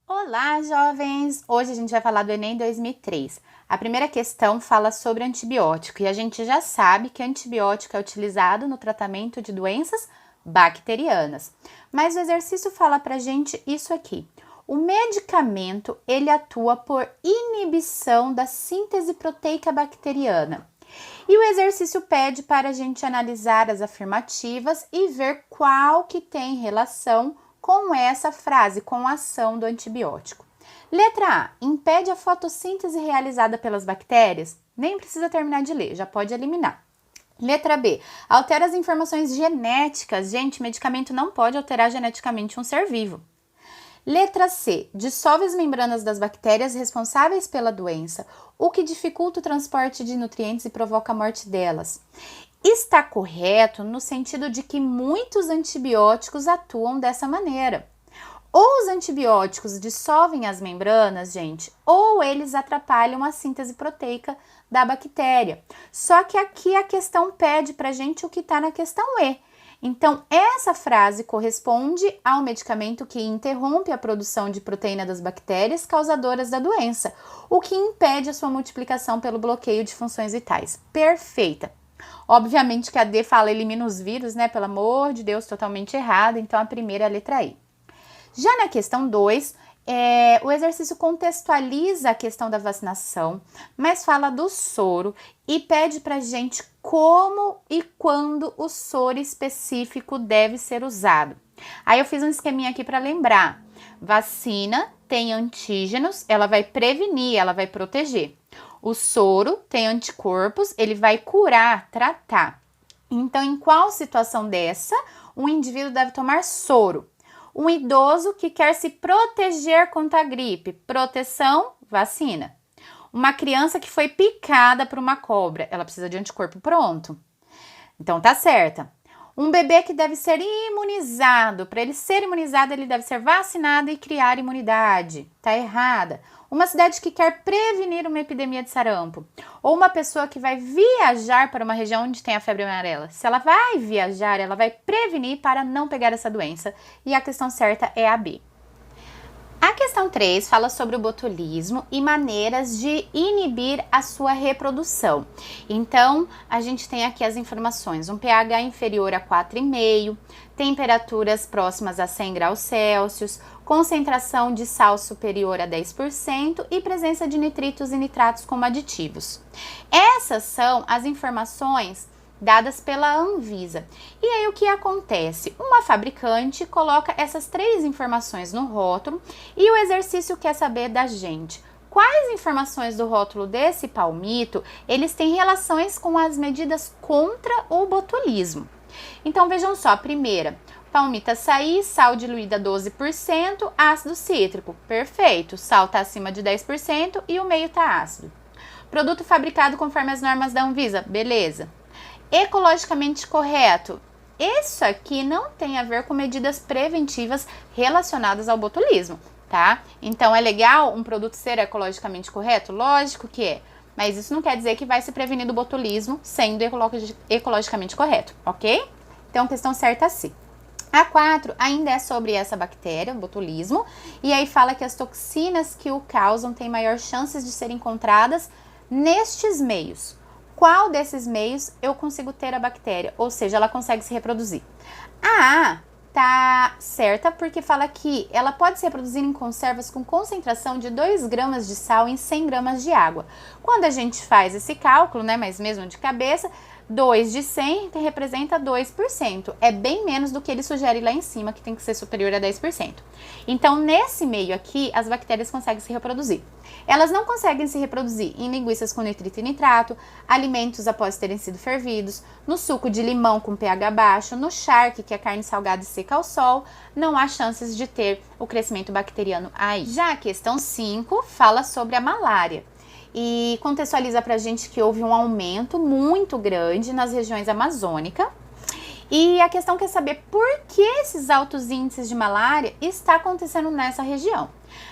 Olá, jovens! Hoje a gente vai falar do Enem 2003. A primeira questão fala sobre antibiótico e a gente já sabe que antibiótico é utilizado no tratamento de doenças bacterianas. Mas o exercício fala pra gente isso aqui. O medicamento, ele atua por inibição da síntese proteica bacteriana. E o exercício pede para a gente analisar as afirmativas e ver qual que tem relação com essa frase, com a ação do antibiótico. Letra A. Impede a fotossíntese realizada pelas bactérias? Nem precisa terminar de ler, já pode eliminar. Letra B. Altera as informações genéticas. Gente, medicamento não pode alterar geneticamente um ser vivo. Letra C. Dissolve as membranas das bactérias responsáveis pela doença, o que dificulta o transporte de nutrientes e provoca a morte delas. Está correto no sentido de que muitos antibióticos atuam dessa maneira. Ou os antibióticos dissolvem as membranas, gente, ou eles atrapalham a síntese proteica da bactéria. Só que aqui a questão pede pra gente o que está na questão E. Então, essa frase corresponde ao medicamento que interrompe a produção de proteína das bactérias causadoras da doença, o que impede a sua multiplicação pelo bloqueio de funções vitais. Perfeita! Obviamente que a D fala elimina os vírus, né? Pelo amor de Deus, totalmente errado. Então, a primeira é a letra E. Já na questão 2, o exercício contextualiza a questão da vacinação, mas fala do soro e pede pra gente como e quando o soro específico deve ser usado. Aí eu fiz um esqueminha aqui para lembrar. Vacina tem antígenos, ela vai prevenir, ela vai proteger. O soro tem anticorpos, ele vai curar, tratar. Então, em qual situação dessa, um indivíduo deve tomar soro? Um idoso que quer se proteger contra a gripe, proteção, vacina. Uma criança que foi picada por uma cobra, ela precisa de anticorpo pronto. Então tá certa. Um bebê que deve ser imunizado, para ele ser imunizado, ele deve ser vacinado e criar imunidade. Tá errada. Uma cidade que quer prevenir uma epidemia de sarampo. Ou uma pessoa que vai viajar para uma região onde tem a febre amarela. Se ela vai viajar, ela vai prevenir para não pegar essa doença. E a questão certa é a B. A questão 3 fala sobre o botulismo e maneiras de inibir a sua reprodução. Então, a gente tem aqui as informações: um pH inferior a 4,5, temperaturas próximas a 100 graus Celsius, concentração de sal superior a 10% e presença de nitritos e nitratos como aditivos. Essas são as informações dadas pela Anvisa. E aí o que acontece? Uma fabricante coloca essas 3 informações no rótulo e o exercício quer saber da gente quais informações do rótulo desse palmito eles têm relações com as medidas contra o botulismo. Então vejam só, a primeira: palmito açaí, sal diluído a 12%, ácido cítrico. Perfeito, sal está acima de 10% e o meio está ácido. Produto fabricado conforme as normas da Anvisa. Beleza. Ecologicamente correto. Isso aqui não tem a ver com medidas preventivas relacionadas ao botulismo, tá? Então, é legal um produto ser ecologicamente correto? Lógico que é. Mas isso não quer dizer que vai se prevenir do botulismo sendo ecologicamente correto, ok? Então, questão certa sim. A 4 ainda é sobre essa bactéria, o botulismo, e aí fala que as toxinas que o causam têm maior chances de serem encontradas nestes meios. Qual desses meios eu consigo ter a bactéria? Ou seja, ela consegue se reproduzir. A A tá certa porque fala que ela pode se reproduzir em conservas com concentração de 2 gramas de sal em 100 gramas de água. Quando a gente faz esse cálculo, né, mas mesmo de cabeça, 2 de 100 representa 2%. É bem menos do que ele sugere lá em cima, que tem que ser superior a 10%. Então, nesse meio aqui, as bactérias conseguem se reproduzir. Elas não conseguem se reproduzir em linguiças com nitrito e nitrato, alimentos após terem sido fervidos, no suco de limão com pH baixo, no charque, que é carne salgada e seca ao sol. Não há chances de ter o crescimento bacteriano aí. Já a questão 5 fala sobre a malária e contextualiza pra gente que houve um aumento muito grande nas regiões amazônicas. E a questão quer saber por que esses altos índices de malária está acontecendo nessa região.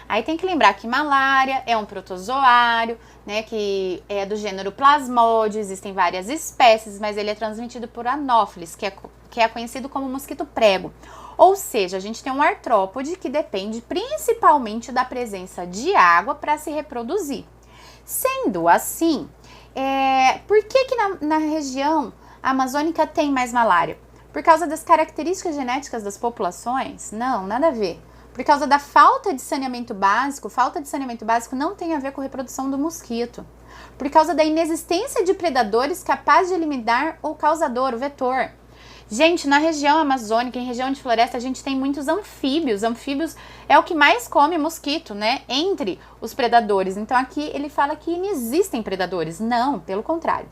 Aí tem que lembrar que malária é um protozoário, né, que é do gênero Plasmodium, existem várias espécies, mas ele é transmitido por Anopheles, que é conhecido como mosquito prego. Ou seja, a gente tem um artrópode que depende principalmente da presença de água para se reproduzir. Sendo assim, por que na região amazônica tem mais malária? Por causa das características genéticas das populações? Não, nada a ver. Por causa da falta de saneamento básico não tem a ver com a reprodução do mosquito. Por causa da inexistência de predadores capazes de eliminar o causador, o vetor. Gente, na região amazônica, em região de floresta, a gente tem muitos anfíbios. Anfíbios é o que mais come mosquito, né? Entre os predadores. Então aqui ele fala que não existem predadores. Não, pelo contrário.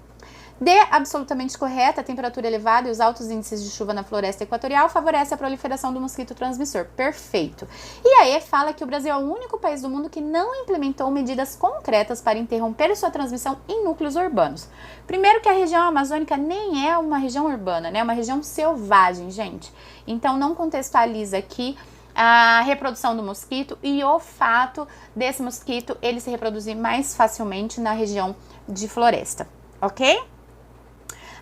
D, absolutamente correta, a temperatura elevada e os altos índices de chuva na floresta equatorial favorecem a proliferação do mosquito transmissor. Perfeito. E a E fala que o Brasil é o único país do mundo que não implementou medidas concretas para interromper sua transmissão em núcleos urbanos. Primeiro que a região amazônica nem é uma região urbana, né? É uma região selvagem, gente. Então não contextualiza aqui a reprodução do mosquito e o fato desse mosquito ele se reproduzir mais facilmente na região de floresta, ok?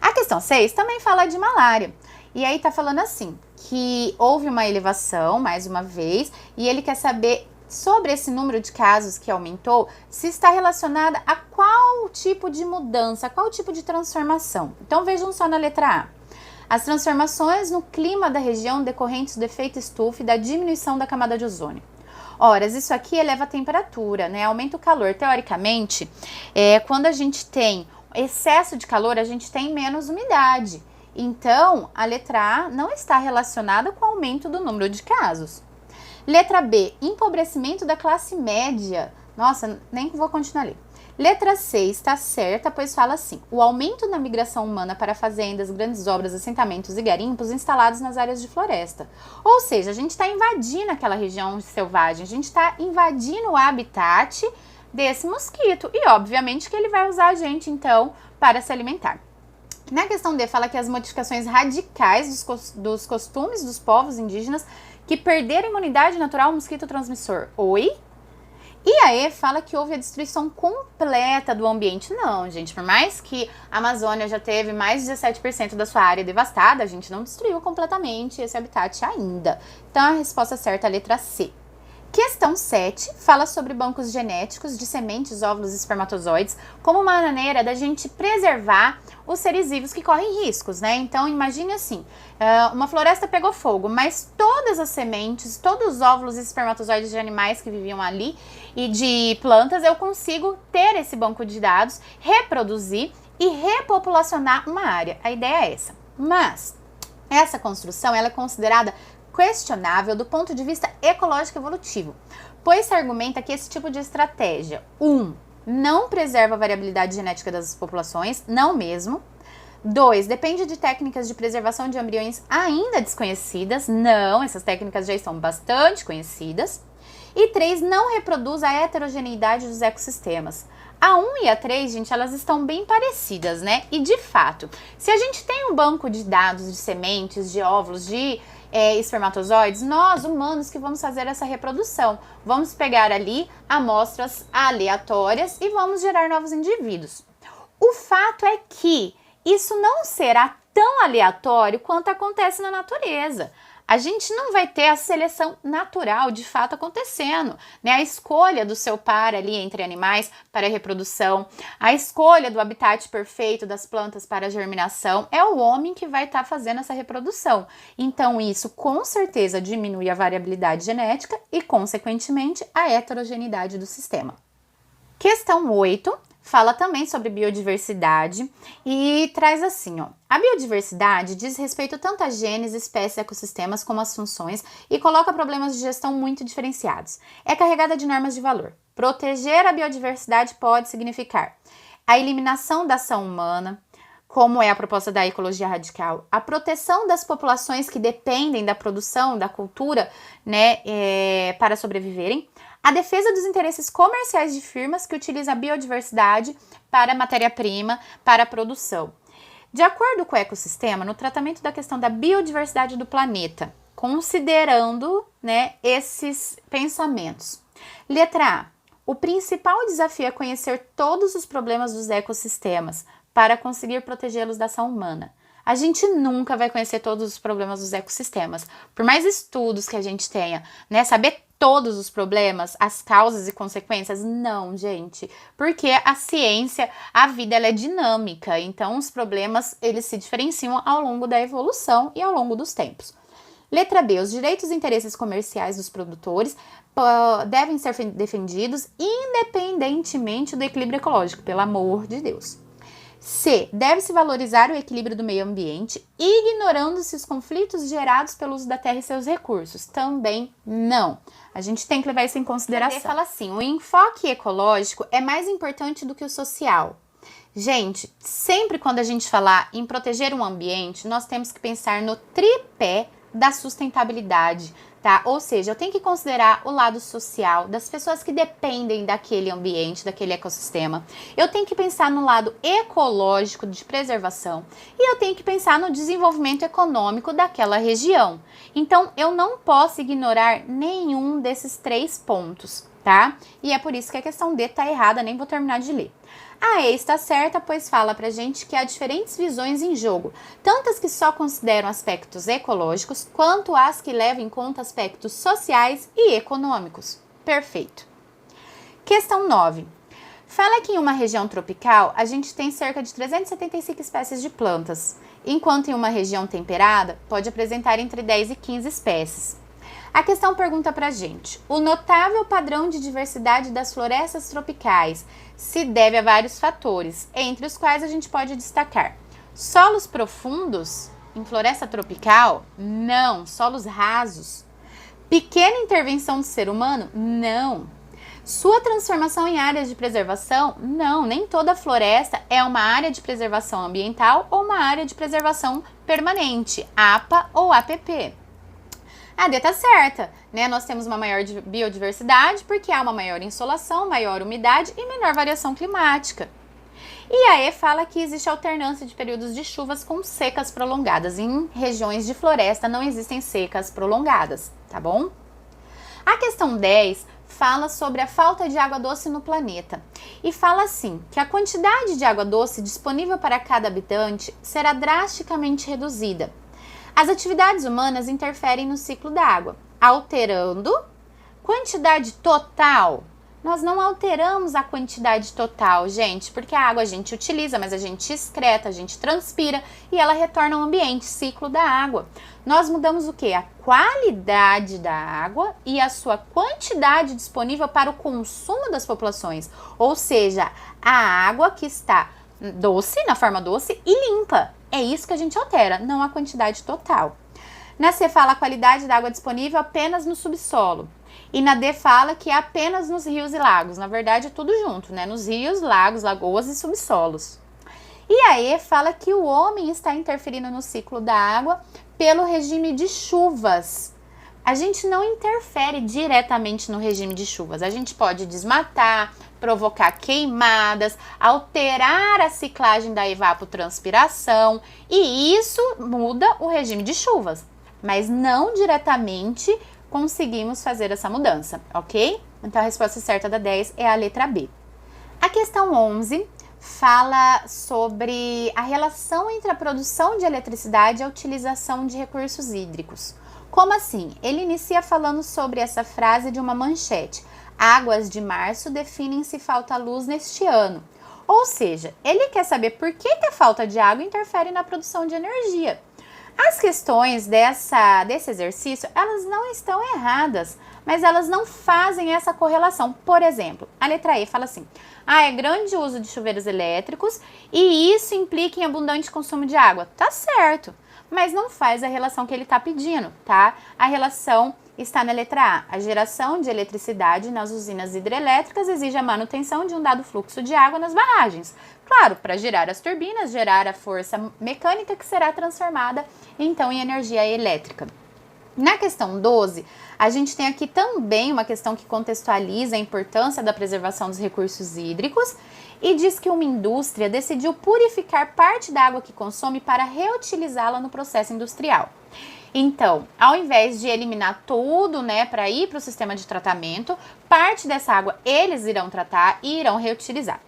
A questão 6 também fala de malária. E aí tá falando assim, que houve uma elevação, mais uma vez, e ele quer saber sobre esse número de casos que aumentou, se está relacionada a qual tipo de mudança, a qual tipo de transformação. Então vejam só na letra A. As transformações no clima da região decorrentes do efeito estufa e da diminuição da camada de ozônio. Ora, isso aqui eleva a temperatura, né? Aumenta o calor. Teoricamente, quando a gente tem excesso de calor, a gente tem menos umidade. Então, a letra A não está relacionada com o aumento do número de casos. Letra B, empobrecimento da classe média. Nossa, nem vou continuar ali. Letra C está certa, pois fala assim: o aumento na migração humana para fazendas, grandes obras, assentamentos e garimpos instalados nas áreas de floresta. Ou seja, a gente está invadindo aquela região selvagem, a gente está invadindo o habitat desse mosquito e obviamente que ele vai usar a gente então para se alimentar. Na questão D fala que as modificações radicais dos costumes dos povos indígenas que perderam a imunidade natural ao mosquito transmissor. Oi? E a E fala que houve a destruição completa do ambiente. Não, gente, por mais que a Amazônia já teve mais de 17% da sua área devastada, a gente não destruiu completamente esse habitat ainda. Então a resposta certa é a letra C. Questão 7 fala sobre bancos genéticos de sementes, óvulos e espermatozoides como uma maneira da gente preservar os seres vivos que correm riscos, né? Então, imagine assim, uma floresta pegou fogo, mas todas as sementes, todos os óvulos e espermatozoides de animais que viviam ali e de plantas, eu consigo ter esse banco de dados, reproduzir e repopulacionar uma área. A ideia é essa. Mas essa construção ela é considerada questionável do ponto de vista ecológico evolutivo, pois se argumenta que esse tipo de estratégia, não preserva a variabilidade genética das populações, não mesmo. 2, depende de técnicas de preservação de embriões ainda desconhecidas, não, essas técnicas já estão bastante conhecidas. E 3, não reproduz a heterogeneidade dos ecossistemas. A 1 e a 3, gente, elas estão bem parecidas, né? E de fato, se a gente tem um banco de dados de sementes, de óvulos, de espermatozoides, nós, humanos, que vamos fazer essa reprodução. Vamos pegar ali amostras aleatórias e vamos gerar novos indivíduos. O fato é que isso não será tão aleatório quanto acontece na natureza. A gente não vai ter a seleção natural de fato acontecendo, né? A escolha do seu par ali entre animais para a reprodução, a escolha do habitat perfeito das plantas para a germinação, é o homem que vai estar fazendo essa reprodução. Então isso com certeza diminui a variabilidade genética e consequentemente a heterogeneidade do sistema. Questão 8. Fala também sobre biodiversidade e traz assim, ó. A biodiversidade diz respeito tanto a genes, espécies e ecossistemas como às funções e coloca problemas de gestão muito diferenciados. É carregada de normas de valor. Proteger a biodiversidade pode significar a eliminação da ação humana, como é a proposta da ecologia radical, a proteção das populações que dependem da produção, da cultura, né, para sobreviverem, a defesa dos interesses comerciais de firmas que utilizam a biodiversidade para matéria-prima, para a produção. De acordo com o ecossistema, no tratamento da questão da biodiversidade do planeta, considerando, né, esses pensamentos. Letra A. O principal desafio é conhecer todos os problemas dos ecossistemas para conseguir protegê-los da ação humana. A gente nunca vai conhecer todos os problemas dos ecossistemas. Por mais estudos que a gente tenha, né, saber todos os problemas, as causas e consequências? Não, gente, porque a ciência, a vida, ela é dinâmica, então os problemas, eles se diferenciam ao longo da evolução e ao longo dos tempos. Letra B, os direitos e interesses comerciais dos produtores devem ser defendidos independentemente do equilíbrio ecológico, pelo amor de Deus. C, deve-se valorizar o equilíbrio do meio ambiente, ignorando-se os conflitos gerados pelo uso da terra e seus recursos. Também não. A gente tem que levar isso em consideração. D fala assim, o enfoque ecológico é mais importante do que o social. Gente, sempre quando a gente falar em proteger o ambiente, nós temos que pensar no tripé da sustentabilidade, tá? Ou seja, eu tenho que considerar o lado social das pessoas que dependem daquele ambiente, daquele ecossistema. Eu tenho que pensar no lado ecológico de preservação e eu tenho que pensar no desenvolvimento econômico daquela região. Então, eu não posso ignorar nenhum desses 3 pontos, tá? E é por isso que a questão D tá errada, nem vou terminar de ler. A E está certa, pois fala pra gente que há diferentes visões em jogo, tantas que só consideram aspectos ecológicos, quanto as que levam em conta aspectos sociais e econômicos. Perfeito. Questão 9. Fala que em uma região tropical, a gente tem cerca de 375 espécies de plantas, enquanto em uma região temperada, pode apresentar entre 10 e 15 espécies. A questão pergunta pra gente, o notável padrão de diversidade das florestas tropicais se deve a vários fatores, entre os quais a gente pode destacar solos profundos em floresta tropical? Não. Solos rasos? Pequena intervenção do ser humano? Não. Sua transformação em áreas de preservação? Não, nem toda floresta é uma área de preservação ambiental ou uma área de preservação permanente, APA ou APP. A D tá certa, né? Nós temos uma maior biodiversidade porque há uma maior insolação, maior umidade e menor variação climática. E a E fala que existe alternância de períodos de chuvas com secas prolongadas. Em regiões de floresta não existem secas prolongadas, tá bom? A questão 10 fala sobre a falta de água doce no planeta. E fala assim, que a quantidade de água doce disponível para cada habitante será drasticamente reduzida. As atividades humanas interferem no ciclo da água, alterando quantidade total. Nós não alteramos a quantidade total, gente, porque a água a gente utiliza, mas a gente excreta, a gente transpira e ela retorna ao ambiente, ciclo da água. Nós mudamos o quê? A qualidade da água e a sua quantidade disponível para o consumo das populações, ou seja, a água que está doce, na forma doce e limpa. É isso que a gente altera, não a quantidade total. Na C fala a qualidade da água disponível apenas no subsolo. E na D fala que é apenas nos rios e lagos. Na verdade é tudo junto, né? Nos rios, lagos, lagoas e subsolos. E a E fala que o homem está interferindo no ciclo da água pelo regime de chuvas. A gente não interfere diretamente no regime de chuvas. A gente pode desmatar, provocar queimadas, alterar a ciclagem da evapotranspiração e isso muda o regime de chuvas, mas não diretamente conseguimos fazer essa mudança, ok? Então a resposta certa da 10 é a letra B. A questão 11 fala sobre a relação entre a produção de eletricidade e a utilização de recursos hídricos. Como assim? Ele inicia falando sobre essa frase de uma manchete. Águas de março definem se falta luz neste ano. Ou seja, ele quer saber por que a falta de água interfere na produção de energia. As questões desse exercício, elas não estão erradas, mas elas não fazem essa correlação. Por exemplo, a letra E fala assim, é grande o uso de chuveiros elétricos e isso implica em abundante consumo de água. Tá certo, mas não faz a relação que ele está pedindo, tá? A relação está na letra A. A geração de eletricidade nas usinas hidrelétricas exige a manutenção de um dado fluxo de água nas barragens. Claro, para girar as turbinas, gerar a força mecânica que será transformada então em energia elétrica. Na questão 12, a gente tem aqui também uma questão que contextualiza a importância da preservação dos recursos hídricos e diz que uma indústria decidiu purificar parte da água que consome para reutilizá-la no processo industrial. Então, ao invés de eliminar tudo, né, para ir para o sistema de tratamento, parte dessa água eles irão tratar e irão reutilizar.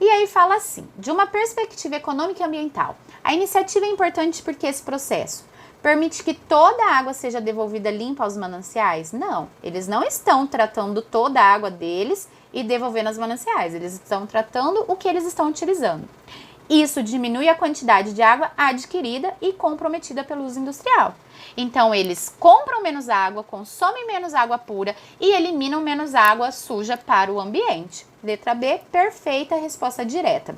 E aí fala assim, de uma perspectiva econômica e ambiental, a iniciativa é importante porque esse processo permite que toda a água seja devolvida limpa aos mananciais? Não, eles não estão tratando toda a água deles e devolvendo aos mananciais, eles estão tratando o que eles estão utilizando. Isso diminui a quantidade de água adquirida e comprometida pelo uso industrial. Então, eles compram menos água, consomem menos água pura e eliminam menos água suja para o ambiente. Letra B, perfeita resposta direta.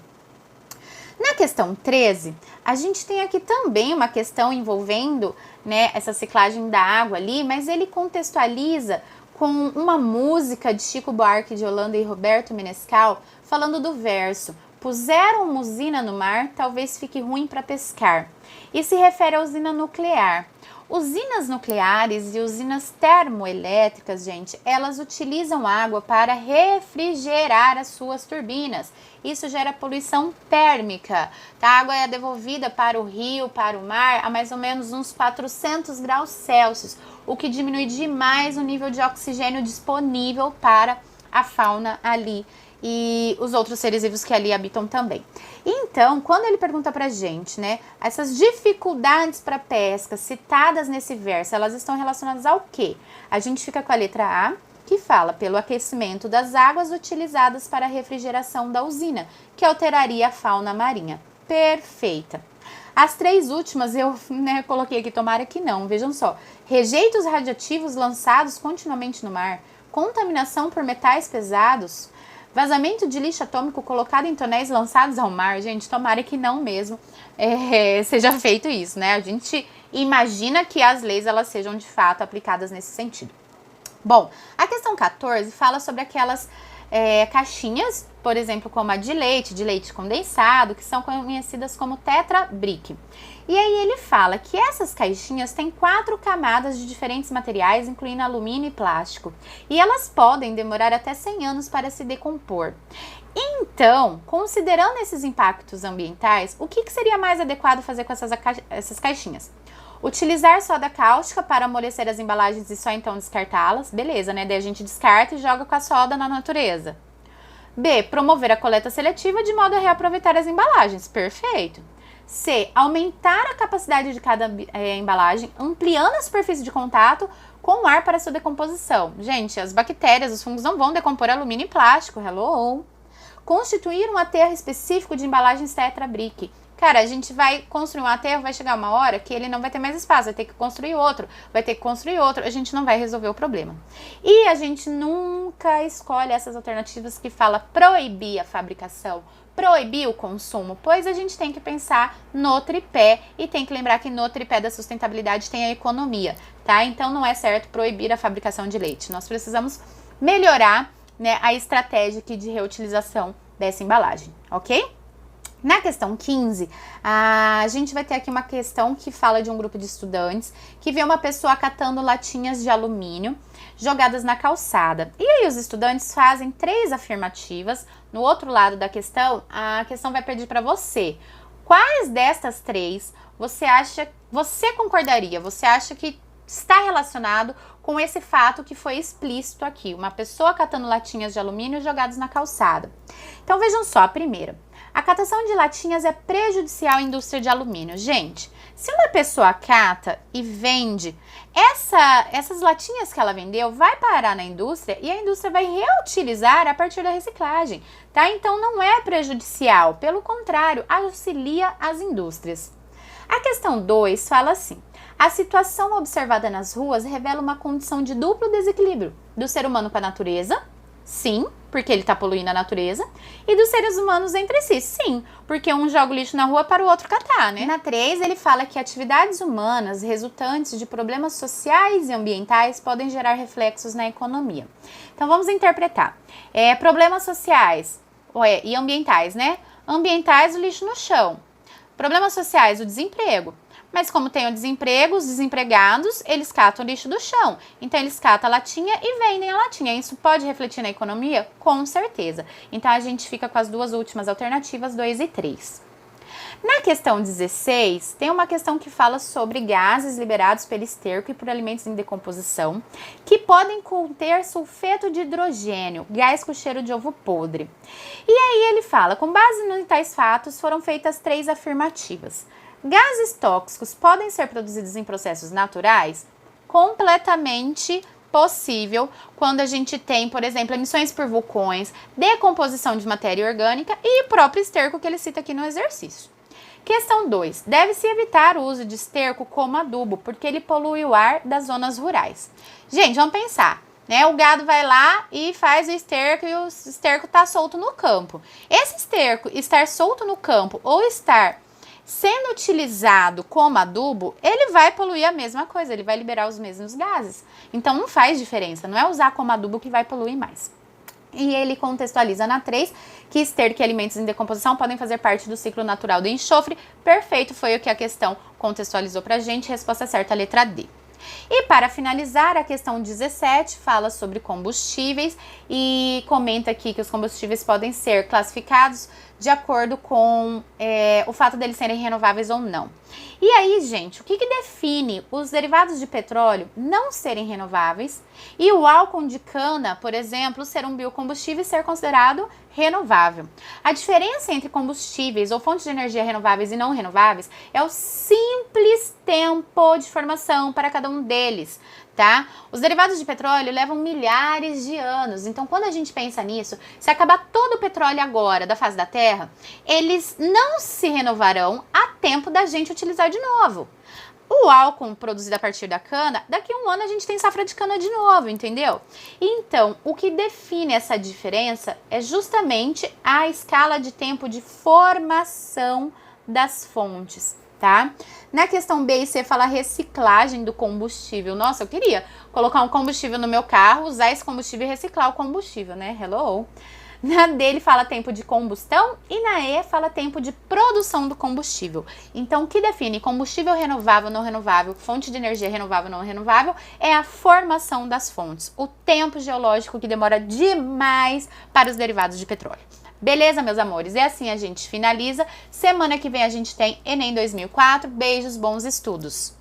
Na questão 13, a gente tem aqui também uma questão envolvendo, né, essa ciclagem da água ali, mas ele contextualiza com uma música de Chico Buarque de Holanda e Roberto Menescal, falando do verso: puseram uma usina no mar, talvez fique ruim para pescar. E se refere à usina nuclear. Usinas nucleares e usinas termoelétricas, gente, elas utilizam água para refrigerar as suas turbinas. Isso gera poluição térmica. A água é devolvida para o rio, para o mar, a mais ou menos uns 400 graus Celsius, o que diminui demais o nível de oxigênio disponível para a fauna ali e os outros seres vivos que ali habitam também. Então, quando ele pergunta pra gente, né, essas dificuldades para pesca citadas nesse verso, elas estão relacionadas ao quê? A gente fica com a letra A, que fala pelo aquecimento das águas utilizadas para a refrigeração da usina, que alteraria a fauna marinha. Perfeita. As três últimas eu, né, coloquei aqui, tomara que não, vejam só. Rejeitos radioativos lançados continuamente no mar, contaminação por metais pesados, vazamento de lixo atômico colocado em tonéis lançados ao mar. Gente, tomara que não mesmo seja feito isso, né? A gente imagina que as leis elas sejam de fato aplicadas nesse sentido. Bom, a questão 14 fala sobre aquelas caixinhas, por exemplo, como a de leite condensado, que são conhecidas como Tetra Brick. E aí ele fala que essas caixinhas têm 4 camadas de diferentes materiais, incluindo alumínio e plástico. E elas podem demorar até 100 anos para se decompor. Então, considerando esses impactos ambientais, o que seria mais adequado fazer com essas caixinhas? Utilizar soda cáustica para amolecer as embalagens e só então descartá-las. Beleza, né? Daí a gente descarta e joga com a soda na natureza. B. Promover a coleta seletiva de modo a reaproveitar as embalagens. Perfeito. C. Aumentar a capacidade de cada embalagem, ampliando a superfície de contato com o ar para sua decomposição. Gente, as bactérias, os fungos não vão decompor alumínio e plástico. Hello! Constituir um aterro específico de embalagens Tetra Brick. Cara, a gente vai construir um aterro, vai chegar uma hora que ele não vai ter mais espaço, vai ter que construir outro, a gente não vai resolver o problema. E a gente nunca escolhe essas alternativas que fala proibir a fabricação, proibir o consumo, pois a gente tem que pensar no tripé e tem que lembrar que no tripé da sustentabilidade tem a economia, tá? Então não é certo proibir a fabricação de leite, nós precisamos melhorar, né, a estratégia aqui de reutilização dessa embalagem, ok? Na questão 15, a gente vai ter aqui uma questão que fala de um grupo de estudantes que vê uma pessoa catando latinhas de alumínio jogadas na calçada. E aí os estudantes fazem 3 afirmativas. No outro lado da questão, a questão vai pedir para você. Quais destas 3 você concordaria? Você acha que está relacionado com esse fato que foi explícito aqui? Uma pessoa catando latinhas de alumínio jogadas na calçada. Então vejam só a primeira. A catação de latinhas é prejudicial à indústria de alumínio. Gente, se uma pessoa cata e vende, essas latinhas que ela vendeu vai parar na indústria e a indústria vai reutilizar a partir da reciclagem, tá? Então não é prejudicial, pelo contrário, auxilia as indústrias. A questão 2 fala assim: a situação observada nas ruas revela uma condição de duplo desequilíbrio do ser humano com a natureza, sim, porque ele está poluindo a natureza, e dos seres humanos entre si, sim, porque um joga o lixo na rua para o outro catar, né? Na 3, ele fala que atividades humanas resultantes de problemas sociais e ambientais podem gerar reflexos na economia. Então vamos interpretar. Problemas sociais e ambientais, né? Ambientais, o lixo no chão. Problemas sociais, o desemprego. Mas como tem o desemprego, os desempregados, eles catam o lixo do chão. Então, eles catam a latinha e vendem a latinha. Isso pode refletir na economia? Com certeza. Então, a gente fica com as 2 últimas alternativas, 2 e 3. Na questão 16, tem uma questão que fala sobre gases liberados pelo esterco e por alimentos em decomposição, que podem conter sulfeto de hidrogênio, gás com cheiro de ovo podre. E aí ele fala, com base em tais fatos, foram feitas 3 afirmativas. Gases tóxicos podem ser produzidos em processos naturais? Completamente possível quando a gente tem, por exemplo, emissões por vulcões, decomposição de matéria orgânica e o próprio esterco que ele cita aqui no exercício. Questão 2. Deve-se evitar o uso de esterco como adubo, porque ele polui o ar das zonas rurais. Gente, vamos pensar, né? O gado vai lá e faz o esterco e o esterco está solto no campo. Esse esterco estar solto no campo ou estar sendo utilizado como adubo, ele vai poluir a mesma coisa, ele vai liberar os mesmos gases. Então não faz diferença, não é usar como adubo que vai poluir mais. E ele contextualiza na 3 que esterco e alimentos em decomposição podem fazer parte do ciclo natural do enxofre. Perfeito, foi o que a questão contextualizou pra gente. Resposta certa, a letra D. E para finalizar, a questão 17 fala sobre combustíveis e comenta aqui que os combustíveis podem ser classificados de acordo com o fato deles serem renováveis ou não. E aí, gente, o que define os derivados de petróleo não serem renováveis e o álcool de cana, por exemplo, ser um biocombustível e ser considerado renovável? A diferença entre combustíveis ou fontes de energia renováveis e não renováveis é o simples tempo de formação para cada um deles, tá? Os derivados de petróleo levam milhares de anos, então quando a gente pensa nisso, se acabar todo o petróleo agora da face da Terra, eles não se renovarão a tempo da gente utilizar de novo. O álcool produzido a partir da cana, daqui a um ano a gente tem safra de cana de novo, entendeu? Então, o que define essa diferença é justamente a escala de tempo de formação das fontes, tá? Na questão B e C fala reciclagem do combustível. Nossa, eu queria colocar um combustível no meu carro, usar esse combustível e reciclar o combustível, né? Hello! Na D ele fala tempo de combustão e na E fala tempo de produção do combustível. Então, o que define combustível renovável, não renovável, fonte de energia renovável, não renovável, é a formação das fontes, o tempo geológico que demora demais para os derivados de petróleo. Beleza, meus amores? E assim a gente finaliza. Semana que vem a gente tem Enem 2004. Beijos, bons estudos!